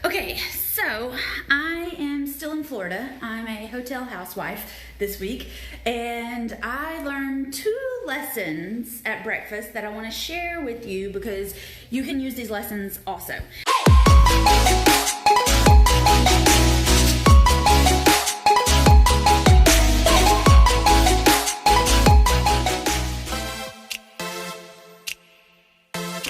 Okay, so I am still in Florida. I'm a hotel housewife this week, and I learned 2 lessons at breakfast that I want to share with you because you can use these lessons also.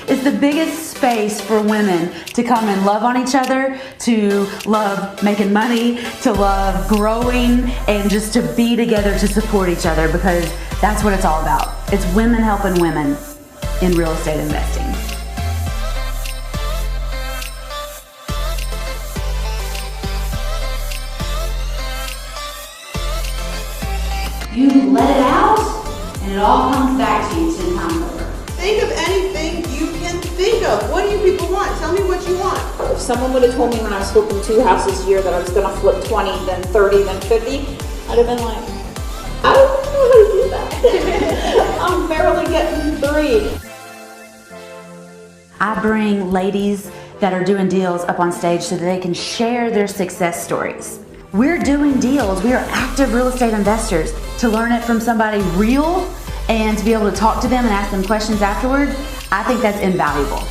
It's the biggest space for women to come and love on each other, to love making money, to love growing, and just to be together to support each other, because that's what it's all about. It's women helping women in real estate investing. You let it out, and it all comes back to you 10 times over. Think of anything you can think of. What do you people want? Tell me what you want. If someone would have told me when I was flipping 2 houses a year that I was going to flip 20, then 30, then 50, I'd have been like, I don't know how to do that. I'm barely getting 3. I bring ladies that are doing deals up on stage so that they can share their success stories. We're doing deals. We are active real estate investors. To learn it from somebody real and to be able to talk to them and ask them questions afterward, I think that's invaluable.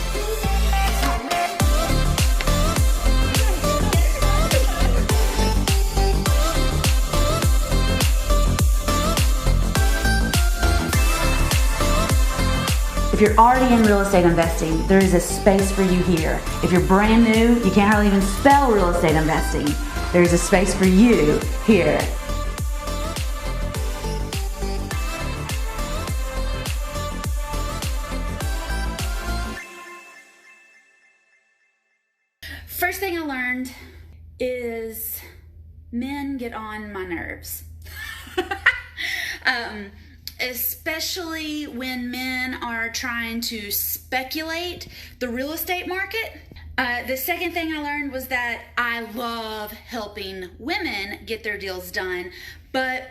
If you're already in real estate investing, there is a space for you here. If you're brand new, you can't hardly even spell real estate investing, there's a space for you here. First thing I learned is men get on my nerves. Especially when men are trying to speculate the real estate market. The second thing I learned was that I love helping women get their deals done, but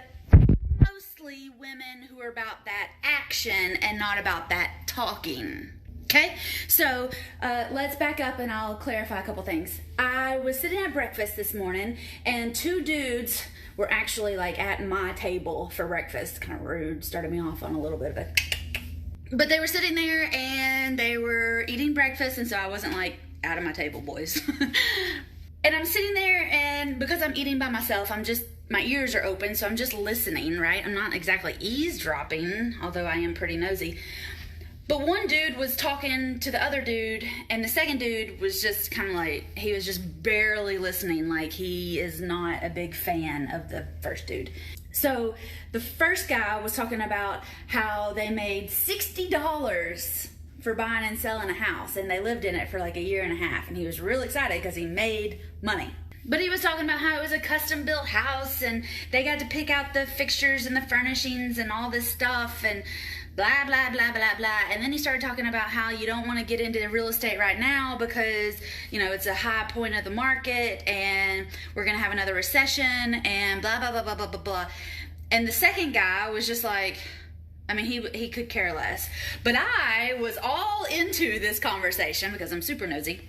mostly women who are about that action and not about that talking. Okay, so let's back up and I'll clarify a couple things. I was sitting at breakfast this morning and 2 dudes were actually like at my table for breakfast. Kind of rude, started me off on a little bit of a... But they were sitting there and they were eating breakfast, and so I wasn't like, out of my table, boys. And I'm sitting there, and because I'm eating by myself, my ears are open, so I'm just listening, right? I'm not exactly eavesdropping, although I am pretty nosy. But one dude was talking to the other dude, and the second dude was just kind of like, he was just barely listening, like he is not a big fan of the first dude. So the first guy was talking about how they made $60 for buying and selling a house, and they lived in it for like a year and a half, and he was real excited because he made money. But he was talking about how it was a custom built house, and they got to pick out the fixtures and the furnishings and all this stuff, and blah, blah, blah, blah, blah. And then he started talking about how you don't want to get into real estate right now because, you know, it's a high point of the market and we're going to have another recession and blah, blah, blah, blah, blah, blah, blah. And the second guy was just like, I mean, he could care less. But I was all into this conversation because I'm super nosy.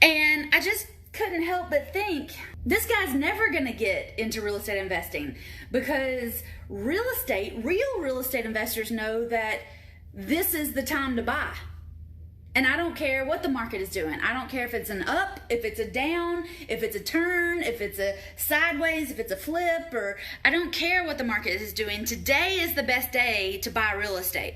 And I just couldn't help but think, this guy's never going to get into real estate investing because real estate investors know that this is the time to buy. And I don't care what the market is doing. I don't care if it's an up, if it's a down, if it's a turn, if it's a sideways, if it's a flip, or I don't care what the market is doing. Today is the best day to buy real estate.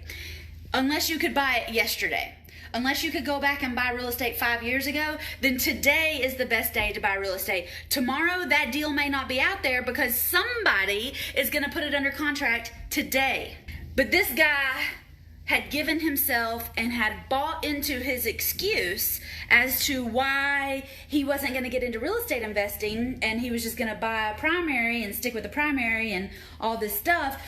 Unless you could buy it yesterday. Unless you could go back and buy real estate 5 years ago, then today is the best day to buy real estate. Tomorrow, that deal may not be out there because somebody is going to put it under contract today. But this guy had given himself and had bought into his excuse as to why he wasn't going to get into real estate investing and he was just going to buy a primary and stick with the primary and all this stuff.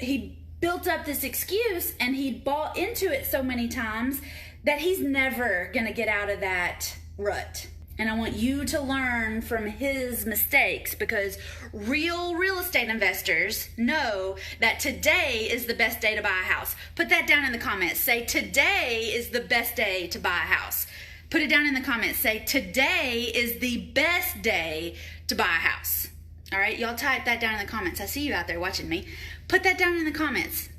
He built up this excuse and he bought into it so many times that he's never going to get out of that rut. And I want you to learn from his mistakes because real estate investors know that today is the best day to buy a house. Put that down in the comments. Say today is the best day to buy a house. Put it down in the comments. Say, today is the best day to buy a house. All right, y'all type that down in the comments. I see you out there watching me. Put that down in the comments.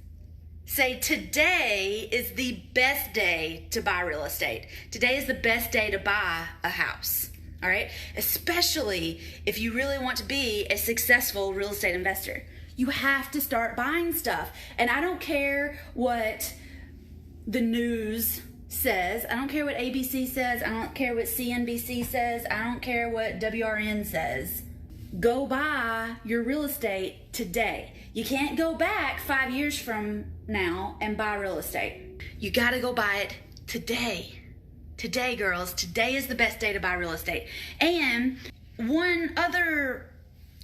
Say, today is the best day to buy real estate. Today is the best day to buy a house. All right, especially if you really want to be a successful real estate investor. You have to start buying stuff. And I don't care what the news says. I don't care what ABC says. I don't care what CNBC says. I don't care what WRN says. Go buy your real estate today. You can't go back 5 years from now and buy real estate. You got to go buy it today. Today, girls. Today is the best day to buy real estate. And one other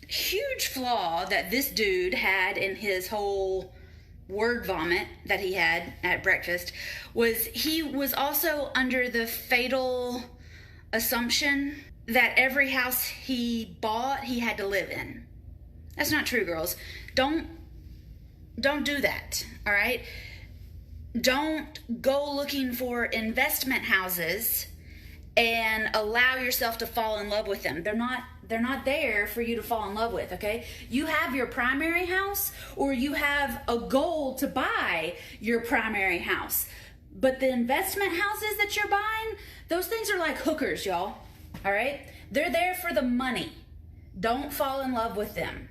huge flaw that this dude had in his whole word vomit that he had at breakfast was he was also under the fatal assumption that every house he bought he had to live in. That's not true, girls. Don't do that, all right? Don't go looking for investment houses and allow yourself to fall in love with them. They're not there for you to fall in love with, okay? You have your primary house, or you have a goal to buy your primary house. But the investment houses that you're buying, those things are like hookers, y'all, all right? They're there for the money. Don't fall in love with them,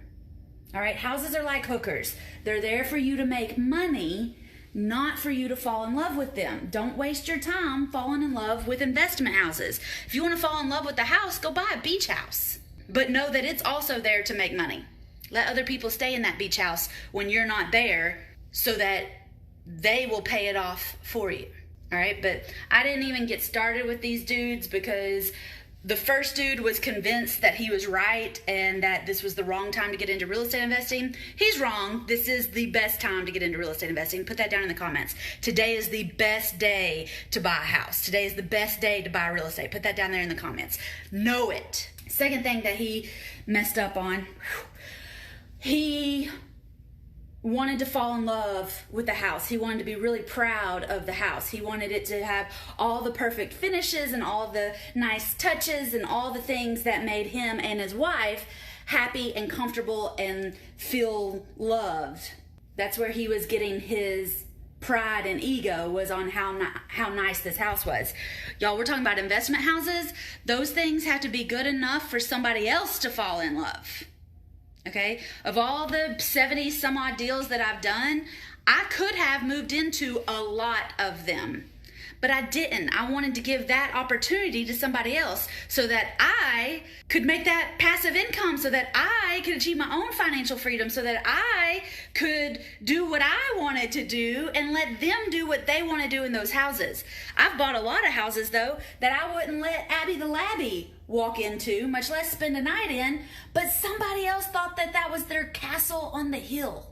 all right? Houses are like hookers. They're there for you to make money, not for you to fall in love with them. Don't waste your time falling in love with investment houses. If you want to fall in love with the house, go buy a beach house. But know that it's also there to make money. Let other people stay in that beach house when you're not there so that they will pay it off for you. All right, but I didn't even get started with these dudes because the first dude was convinced that he was right and that this was the wrong time to get into real estate investing. He's wrong. This is the best time to get into real estate investing. Put that down in the comments. Today is the best day to buy a house. Today is the best day to buy real estate. Put that down there in the comments. Know it. Second thing that he messed up on, he wanted to fall in love with the house. He wanted to be really proud of the house. He wanted it to have all the perfect finishes and all the nice touches and all the things that made him and his wife happy and comfortable and feel loved. That's where he was getting his pride and ego, was on how nice this house was. Y'all, we're talking about investment houses. Those things have to be good enough for somebody else to fall in love. Okay, of all the 70 some odd deals that I've done, I could have moved into a lot of them, but I didn't. I wanted to give that opportunity to somebody else so that I could make that passive income, so that I could achieve my own financial freedom, so that I could do what I wanted to do and let them do what they want to do in those houses. I've bought a lot of houses, though, that I wouldn't let Abby the Labby walk into, much less spend a night in, but somebody else thought that that was their castle on the hill.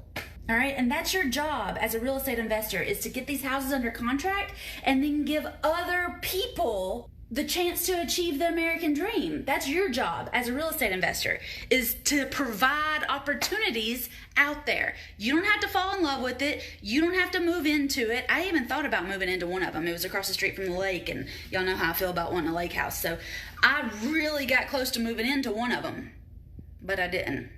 All right, and that's your job as a real estate investor, is to get these houses under contract and then give other people the chance to achieve the American dream. That's your job as a real estate investor, is to provide opportunities out there. You don't have to fall in love with it. You don't have to move into it. I even thought about moving into one of them. It was across the street from the lake, and y'all know how I feel about wanting a lake house. So I really got close to moving into one of them, but I didn't.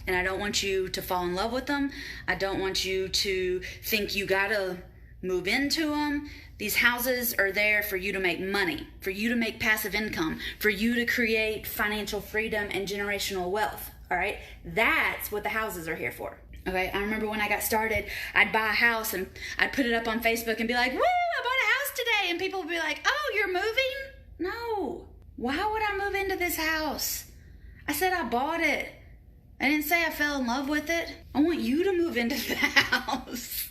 And I don't want you to fall in love with them. I don't want you to think you gotta move into them. These houses are there for you to make money, for you to make passive income, for you to create financial freedom and generational wealth, all right? That's what the houses are here for, okay? I remember when I got started, I'd buy a house and I'd put it up on Facebook and be like, woo, I bought a house today. And people would be like, oh, you're moving? No. Why would I move into this house? I said I bought it. I didn't say I fell in love with it. I want you to move into the house.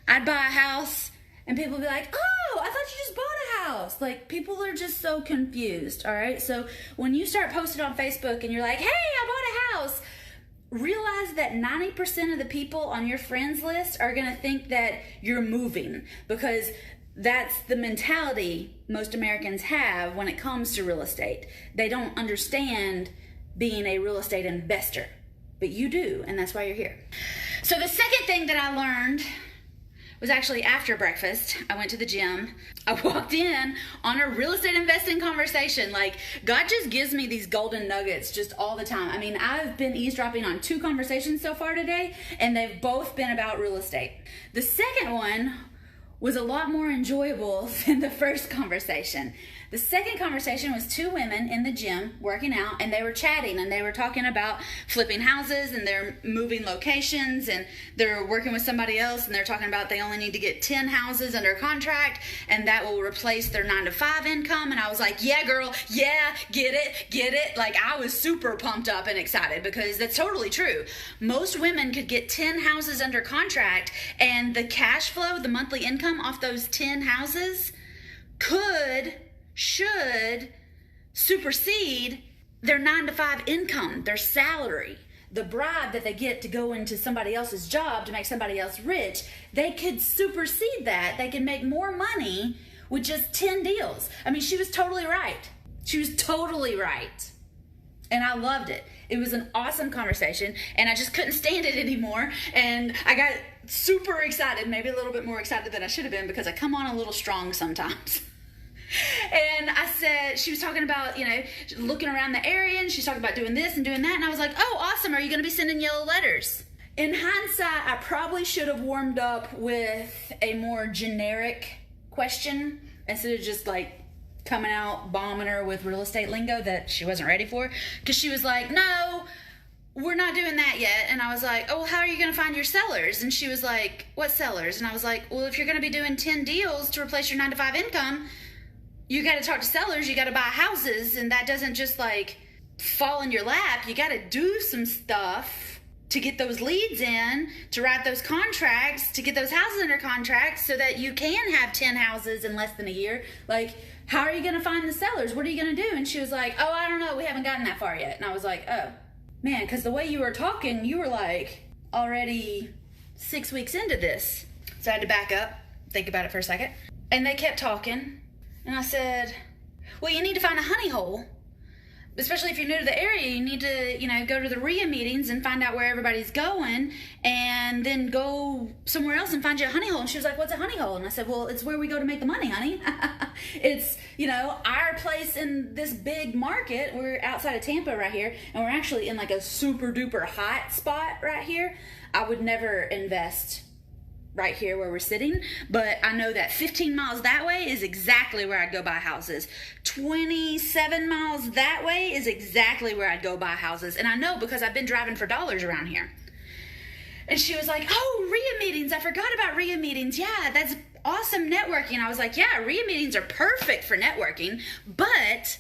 I'd buy a house and people would be like, oh, I thought you just bought a house. Like, people are just so confused, all right? So when you start posting on Facebook and you're like, hey, I bought a house, realize that 90% of the people on your friends list are gonna think that you're moving, because that's the mentality most Americans have when it comes to real estate. They don't understand being a real estate investor, but you do, and that's why you're here. So the second thing that I learned was actually after breakfast. I went to the gym. I walked in on a real estate investing conversation. Like, God just gives me these golden nuggets just all the time. I mean, I've been eavesdropping on 2 conversations so far today, and they've both been about real estate. The second one was a lot more enjoyable than the first conversation. The second conversation was 2 women in the gym working out, and they were chatting, and they were talking about flipping houses, and they're moving locations, and they're working with somebody else, and they're talking about they only need to get 10 houses under contract, and that will replace their 9-to-5 income. And I was like, yeah, girl, yeah, get it. Like, I was super pumped up and excited, because that's totally true. Most women could get 10 houses under contract, and the cash flow, the monthly income off those 10 houses should supersede their 9-to-5 income, their salary, the bribe that they get to go into somebody else's job to make somebody else rich. They could supersede that. They can make more money with just 10 deals. I mean, she was totally right. She was totally right. And I loved it. It was an awesome conversation, and I just couldn't stand it anymore. And I got super excited, maybe a little bit more excited than I should have been, because I come on a little strong sometimes. And I said, she was talking about, looking around the area, and she's talking about doing this and doing that. And I was like, oh, awesome. Are you going to be sending yellow letters? In hindsight, I probably should have warmed up with a more generic question instead of just like coming out bombing her with real estate lingo that she wasn't ready for. Because she was like, no, we're not doing that yet. And I was like, oh, well, how are you going to find your sellers? And she was like, what sellers? And I was like, well, if you're going to be doing 10 deals to replace your 9-to-5 income, you got to talk to sellers, you got to buy houses, and that doesn't just like fall in your lap. You got to do some stuff to get those leads in, to write those contracts, to get those houses under contract so that you can have 10 houses in less than a year. Like, how are you going to find the sellers? What are you going to do? And she was like, oh, I don't know. We haven't gotten that far yet. And I was like, oh, man, because the way you were talking, you were like already 6 weeks into this. So I had to back up, think about it for a second. And they kept talking. And I said, well, you need to find a honey hole. Especially if you're new to the area, you need to, go to the RIA meetings and find out where everybody's going, and then go somewhere else and find you a honey hole. And she was like, what's a honey hole? And I said, well, it's where we go to make the money, honey. It's, our place in this big market. We're outside of Tampa right here, and we're actually in like a super duper hot spot right here. I would never invest right here where we're sitting, but I know that 15 miles that way is exactly where I'd go buy houses. 27 miles that way is exactly where I'd go buy houses. And I know because I've been driving for dollars around here. And she was like, oh, RIA meetings. I forgot about RIA meetings. Yeah, that's awesome networking. I was like, yeah, RIA meetings are perfect for networking, but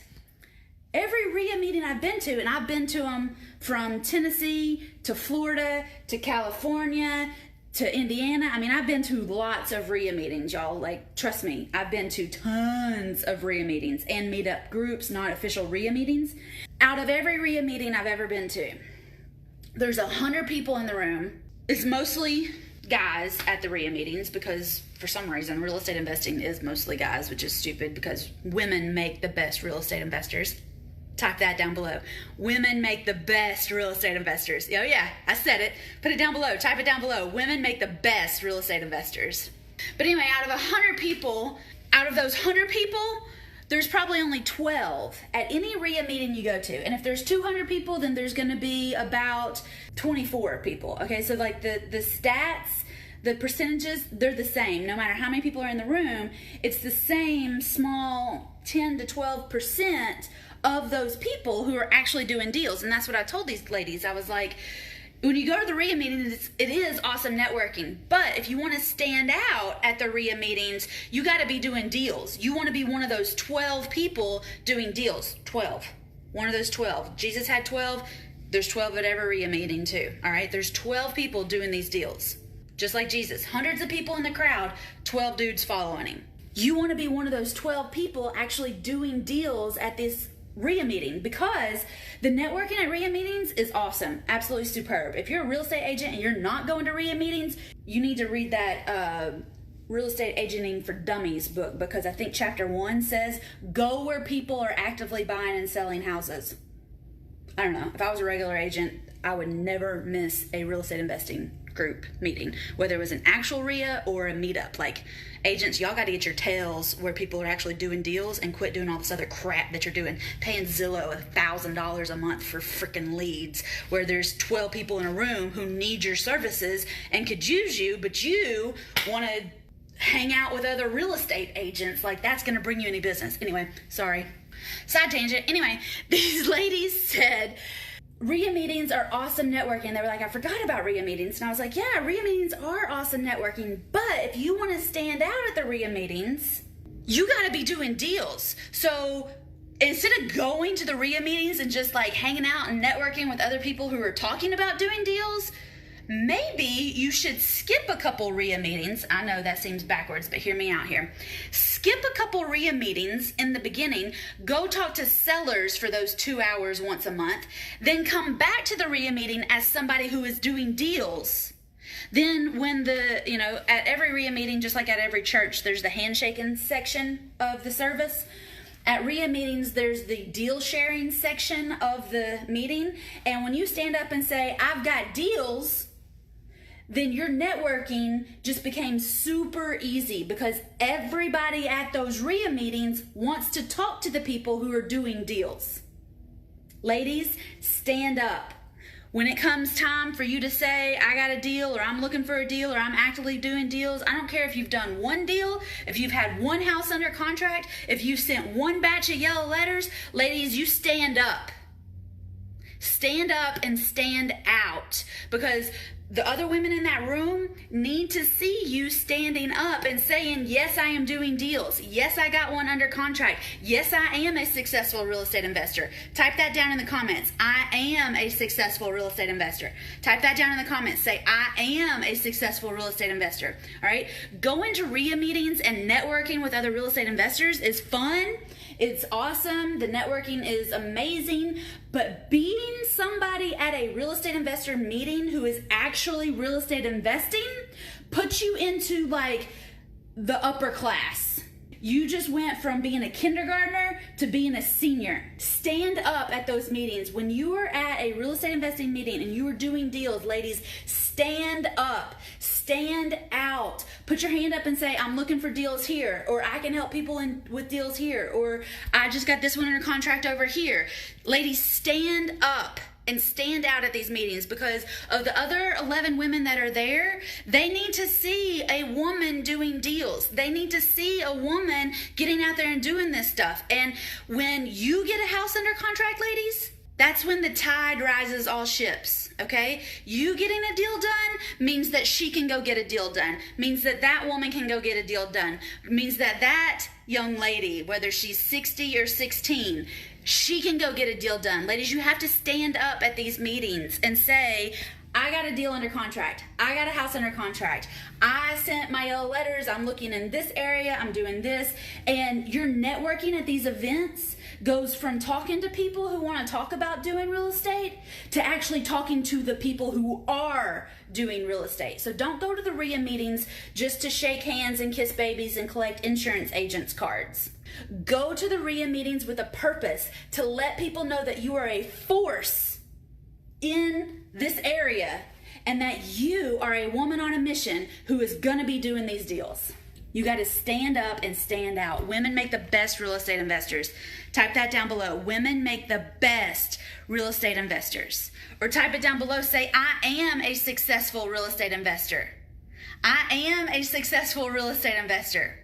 every RIA meeting I've been to, and I've been to them from Tennessee to Florida to California to Indiana. I mean, I've been to lots of RIA meetings, y'all. Like, trust me, I've been to tons of RIA meetings and meetup groups, not official RIA meetings. Out of every RIA meeting I've ever been to, there's 100 people in the room. It's mostly guys at the RIA meetings, because for some reason real estate investing is mostly guys, which is stupid because women make the best real estate investors. Type that down below. Women make the best real estate investors. Oh yeah, I said it. Put it down below. Type it down below. Women make the best real estate investors. But anyway, out of 100 people, out of those 100 people, there's probably only 12 at any RIA meeting you go to. And if there's 200 people, then there's going to be about 24 people. Okay, so like the stats, the percentages, they're the same. No matter how many people are in the room, it's the same small 10 to 12% of those people who are actually doing deals. And that's what I told these ladies. I was like, when you go to the RIA meetings, it is awesome networking. But if you want to stand out at the RIA meetings, you got to be doing deals. You want to be one of those 12 people doing deals. 12. One of those 12. Jesus had 12. There's 12 at every RIA meeting too. All right? There's 12 people doing these deals. Just like Jesus. Hundreds of people in the crowd, 12 dudes following him. You want to be one of those 12 people actually doing deals at this RIA meeting, because the networking at RIA meetings is awesome. Absolutely superb. If you're a real estate agent and you're not going to RIA meetings, you need to read that Real Estate Agenting for Dummies book, because I think chapter 1 says go where people are actively buying and selling houses. I don't know. If I was a regular agent, I would never miss a real estate investing group meeting, whether it was an actual RIA or a meetup. Like, agents, y'all got to get your tails where people are actually doing deals and quit doing all this other crap that you're doing, paying Zillow $1,000 a month for freaking leads, where there's 12 people in a room who need your services and could use you, but you want to hang out with other real estate agents. Like, that's going to bring you any business. Anyway, sorry. Side tangent. Anyway, these ladies said, RIA meetings are awesome networking. They were like, I forgot about RIA meetings. And I was like, yeah, RIA meetings are awesome networking. But if you want to stand out at the RIA meetings, you got to be doing deals. So instead of going to the RIA meetings and just like hanging out and networking with other people who are talking about doing deals, maybe you should skip a couple RIA meetings. I know that seems backwards, but hear me out here. Skip a couple RIA meetings in the beginning. Go talk to sellers for those 2 hours once a month. Then come back to the RIA meeting as somebody who is doing deals. Then when at every RIA meeting, just like at every church, there's the handshaking section of the service. At RIA meetings, there's the deal sharing section of the meeting. And when you stand up and say, I've got deals, then your networking just became super easy, because everybody at those RIA meetings wants to talk to the people who are doing deals. Ladies, stand up. When it comes time for you to say, I got a deal, or I'm looking for a deal, or I'm actively doing deals, I don't care if you've done one deal, if you've had one house under contract, if you sent one batch of yellow letters, ladies, you stand up. Stand up and stand out, because the other women in that room need to see you standing up and saying, yes, I am doing deals. Yes, I got one under contract. Yes, I am a successful real estate investor. Type that down in the comments. I am a successful real estate investor. Type that down in the comments. Say, I am a successful real estate investor. All right. Going to RIA meetings and networking with other real estate investors is fun. It's awesome. The networking is amazing. But being somebody at a real estate investor meeting who is actually real estate investing puts you into like the upper class. You just went from being a kindergartner to being a senior. Stand up at those meetings. When you are at a real estate investing meeting and you are doing deals, ladies, stand up, stand out. Put your hand up and say, I'm looking for deals here, or I can help people with deals here, or I just got this one under contract over here. Ladies, stand up and stand out at these meetings, because of the other 11 women that are there, they need to see a woman doing deals. They need to see a woman getting out there and doing this stuff. And when you get a house under contract, ladies, that's when the tide rises all ships, okay? You getting a deal done means that she can go get a deal done, means that that woman can go get a deal done, means that that young lady, whether she's 60 or 16, she can go get a deal done. Ladies, you have to stand up at these meetings and say, I got a deal under contract. I got a house under contract. I sent my yellow letters. I'm looking in this area. I'm doing this. And your networking at these events goes from talking to people who want to talk about doing real estate to actually talking to the people who are doing real estate. So don't go to the RIA meetings just to shake hands and kiss babies and collect insurance agents' cards. Go to the RIA meetings with a purpose, to let people know that you are a force in this area and that you are a woman on a mission who is going to be doing these deals. You got to stand up and stand out. Women make the best real estate investors. Type that down below. Women make the best real estate investors. Or type it down below. Say, I am a successful real estate investor. I am a successful real estate investor.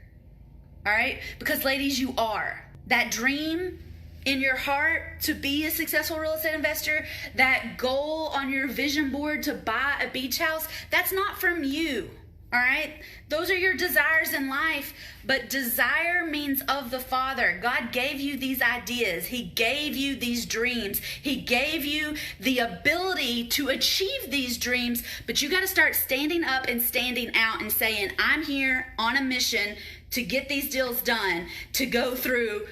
All right? Because ladies, you are. That dream in your heart to be a successful real estate investor, that goal on your vision board to buy a beach house, that's not from you. All right? Those are your desires in life, but desire means of the Father. God gave you these ideas. He gave you these dreams. He gave you the ability to achieve these dreams, but you got to start standing up and standing out and saying, I'm here on a mission to get these deals done, to go through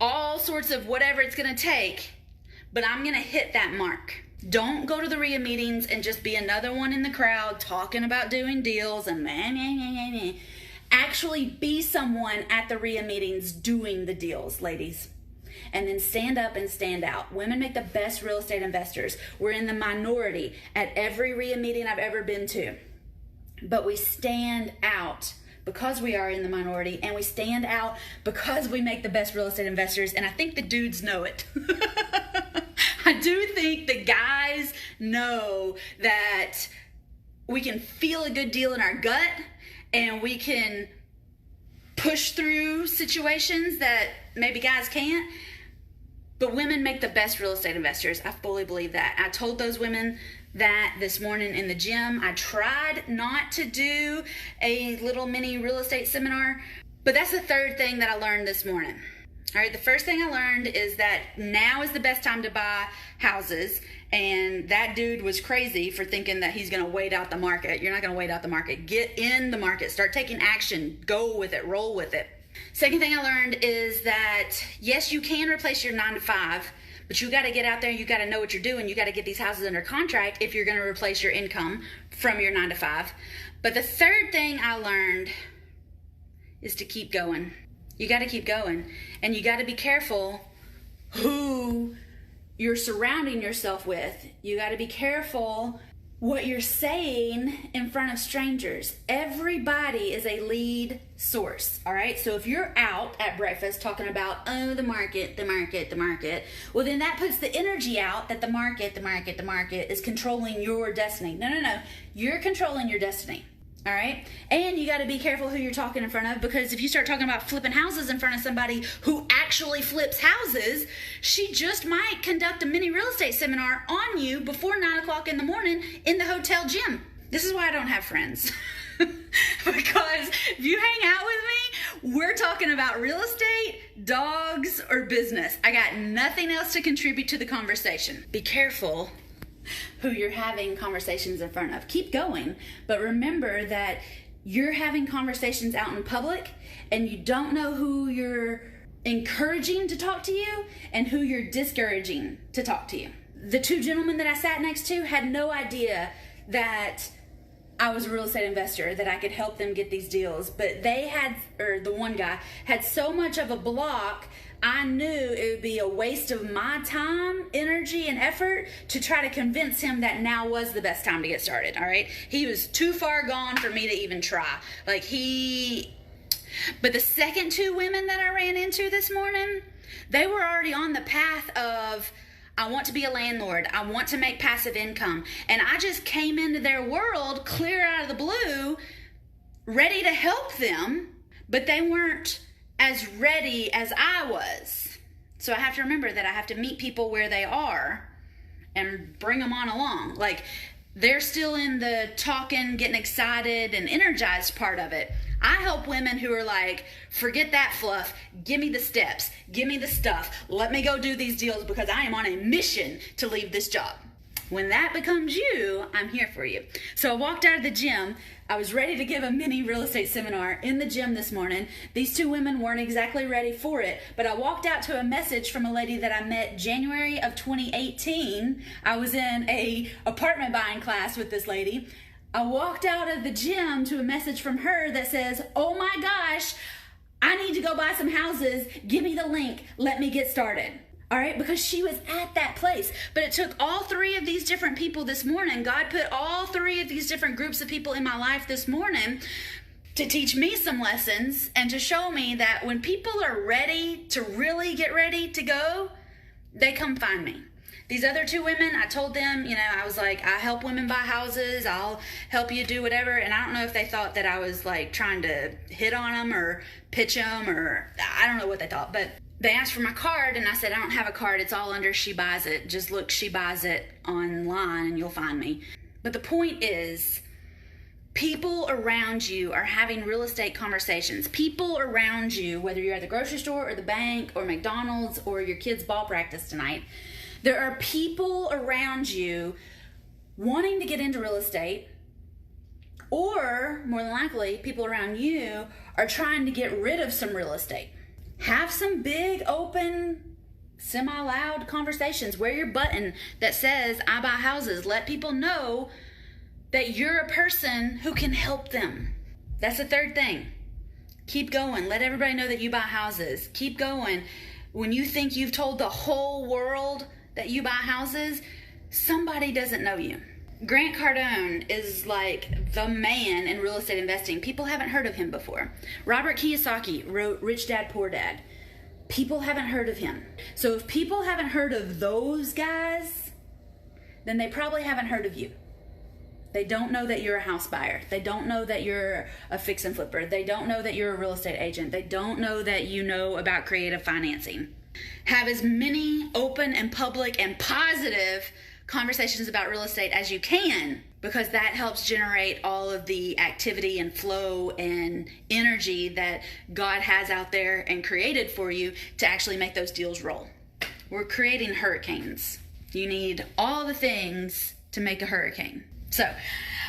all sorts of whatever it's going to take, but I'm going to hit that mark. Don't go to the RIA meetings and just be another one in the crowd talking about doing deals and Actually be someone at the RIA meetings doing the deals, ladies. and then stand up and stand out. Women make the best real estate investors. We're in the minority at every RIA meeting I've ever been to. But we stand out because we are in the minority, and we stand out because we make the best real estate investors, and I think the dudes know it. I do think the guys know that we can feel a good deal in our gut, and we can push through situations that maybe guys can't. But women make the best real estate investors. I fully believe that. I told those women that this morning in the gym. I tried not to do a little mini real estate seminar, but that's the third thing that I learned this morning. All right, the first thing I learned is that now is the best time to buy houses, and that dude was crazy for thinking that he's going to wait out the market. You're not going to wait out the market. Get in the market. Start taking action. Go with it. Roll with it. Second thing I learned is that, yes, you can replace your 9-to-5, but you got to get out there and you got to know what you're doing. You got to get these houses under contract if you're going to replace your income from your 9-to-5. But the third thing I learned is to keep going. You got to keep going. And you got to be careful who you're surrounding yourself with. You got to be careful what you're saying in front of strangers. Everybody is a lead source, all right? So if you're out at breakfast talking about, oh, the market, well, then that puts the energy out that the market is controlling your destiny. No. You're controlling your destiny, all right? And you got to be careful who you're talking in front of, because if you start talking about flipping houses in front of somebody who actually flips houses, she just might conduct a mini real estate seminar on you before 9 o'clock in the morning in the hotel gym. This is why I don't have friends. Because if you hang out with me, we're talking about real estate, dogs, or business. I got nothing else to contribute to the conversation. Be careful who you're having conversations in front of. Keep going, but remember that you're having conversations out in public, and you don't know who you're encouraging to talk to you and who you're discouraging to talk to you. The two gentlemen that I sat next to had no idea that I was a real estate investor, that I could help them get these deals, but the one guy had so much of a block. I knew it would be a waste of my time, energy, and effort to try to convince him that now was the best time to get started, all right? He was too far gone for me to even try. But the second two women that I ran into this morning, they were already on the path of, I want to be a landlord. I want to make passive income. And I just came into their world clear out of the blue, ready to help them, but they weren't as ready as I was. So I have to remember that I have to meet people where they are and bring them on along. Like, they're still in the talking, getting excited, and energized part of it. I help women who are like, forget that fluff, give me the steps, give me the stuff, let me go do these deals because I am on a mission to leave this job. When that becomes you, I'm here for you. So I walked out of the gym. I was ready to give a mini real estate seminar in the gym this morning. These two women weren't exactly ready for it, but I walked out to a message from a lady that I met January of 2018. I was in a apartment buying class with this lady. I walked out of the gym to a message from her that says, oh my gosh, I need to go buy some houses. Give me the link. Let me get started. All right, because she was at that place. But it took all three of these different people this morning. God put all three of these different groups of people in my life this morning to teach me some lessons and to show me that when people are ready to really get ready to go, they come find me. These other two women, I told them, I was like, I help women buy houses. I'll help you do whatever. And I don't know if they thought that I was like trying to hit on them or pitch them, or I don't know what they thought. But they asked for my card, and I said, I don't have a card. It's all under She Buys It. Just look She Buys It online and you'll find me. But the point is, people around you are having real estate conversations. People around you, whether you're at the grocery store or the bank or McDonald's or your kid's ball practice tonight, there are people around you wanting to get into real estate, or more than likely, people around you are trying to get rid of some real estate. Have some big, open, semi-loud conversations. Wear your button that says, I buy houses. Let people know that you're a person who can help them. That's the third thing. Keep going. Let everybody know that you buy houses. Keep going when you think you've told the whole world that you buy houses, somebody doesn't know you. Grant Cardone is like the man in real estate investing. People haven't heard of him before. Robert Kiyosaki wrote Rich Dad, Poor Dad. People haven't heard of him. So if people haven't heard of those guys, then they probably haven't heard of you. They don't know that you're a house buyer. They don't know that you're a fix and flipper. They don't know that you're a real estate agent. They don't know that you know about creative financing. Have as many open and public and positive conversations about real estate as you can, because that helps generate all of the activity and flow and energy that God has out there and created for you to actually make those deals roll. We're creating hurricanes. You need all the things to make a hurricane. So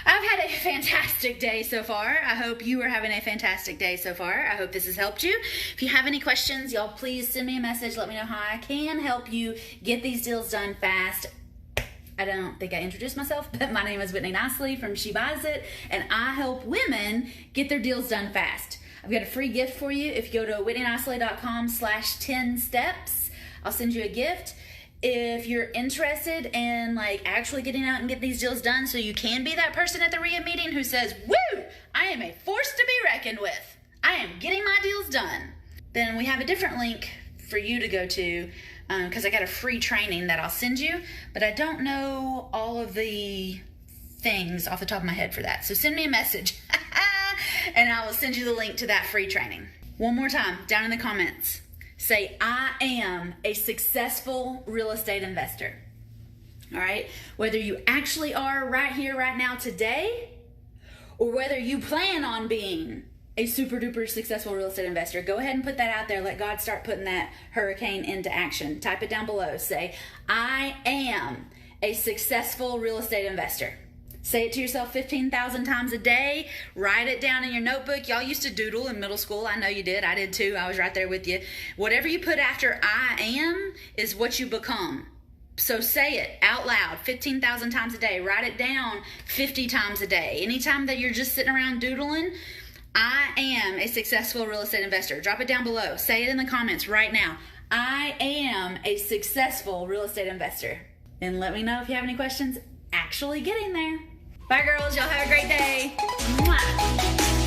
I've had a fantastic day so far. I hope you are having a fantastic day so far. I hope this has helped you. If you have any questions, y'all please send me a message. Let me know how I can help you get these deals done fast. I don't think I introduced myself, but my name is Whitney Nicely from She Buys It, and I help women get their deals done fast. I've got a free gift for you. If you go to whitneynicely.com/10 steps, I'll send you a gift. If you're interested in like actually getting out and get these deals done so you can be that person at the RIA meeting who says, woo, I am a force to be reckoned with. I am getting my deals done. Then we have a different link for you to go to, because I got a free training that I'll send you, but I don't know all of the things off the top of my head for that. So send me a message and I will send you the link to that free training. One more time, down in the comments, say, I am a successful real estate investor. All right? Whether you actually are right here, right now, today, or whether you plan on being a super duper successful real estate investor, go ahead and put that out there. Let God start putting that hurricane into action. Type it down below. Say, I am a successful real estate investor. Say it to yourself 15,000 times a day. Write it down in your notebook. Y'all used to doodle in middle school. I know you did. I did too. I was right there with you. Whatever you put after I am is what you become. So say it out loud 15,000 times a day. Write it down 50 times a day. Anytime that you're just sitting around doodling, I am a successful real estate investor. Drop it down below. Say it in the comments right now. I am a successful real estate investor. And let me know if you have any questions actually getting there. Bye, girls. Y'all have a great day. Mwah.